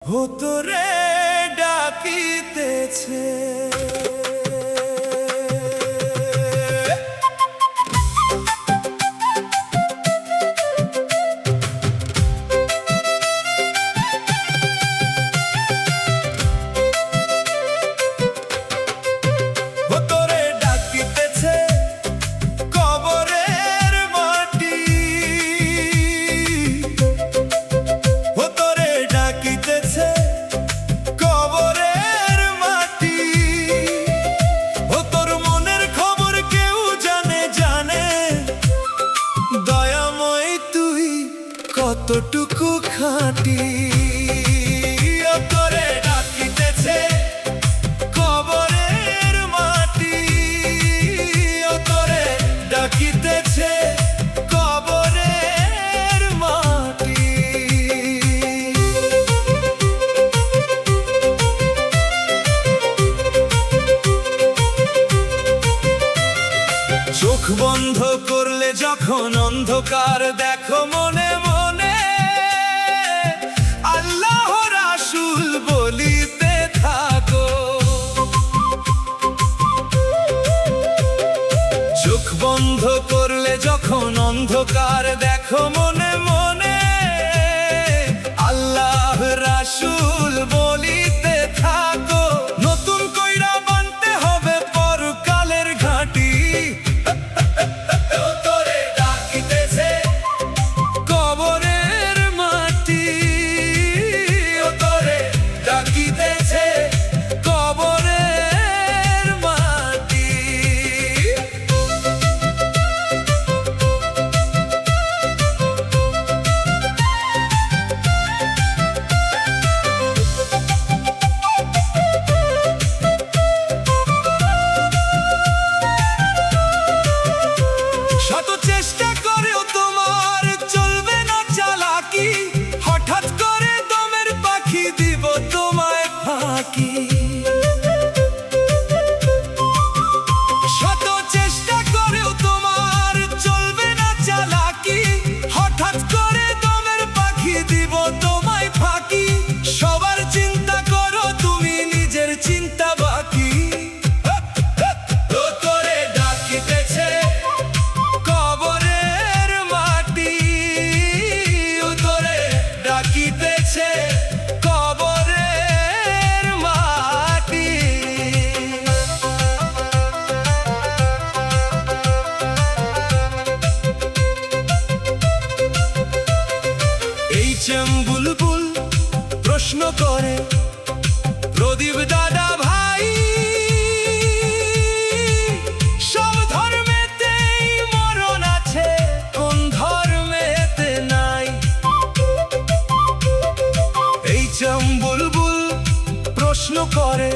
ভুতুরে ডাকিতেছে। কতটুকু খাঁটি তোরে ডাকিতেছে কবরের মাটি, তোরে ডাকিতেছে কবরের মাটি। চোখ বন্ধ করলে যখন অন্ধকার দেখো মনে মনে আল্লাহ রাসূল বলিতে থাকো। চোখ বন্ধ করলে যখন অন্ধকার দেখো মনে মনে আল্লাহ রাসূল বলিতে থাকো। নতুন কইরা বানতে হবে পরকালের ঘাঁটি, তোরে ডাকিতেছে কবরের মাটি, তোরে ডাকিতেছে কবরের মাটি। শত চেষ্টা করেও তোমার চলবে না চালাকি, হঠাৎ করে দমের পাখি দিব তোমায় ফাঁকি। শত চেষ্টা করেও তোমার চলবে না চালাকি, হঠাৎ করে দমের পাখি দিব তোমায় ফাঁকি। সবার চিন্তা করো তুমি নিজের চিন্তা বাকি, তোরে ডাকিতেছে কবরের মাটি, তোরে ডাকিতেছে কবরের মাটি। এই বুলবুল প্রশ্ন করে প্রদীপ দাদা ভাই, সব ধর্মেতেই মরণ আছে কোন ধর্মেতে নাই। এই বুলবুল প্রশ্ন করে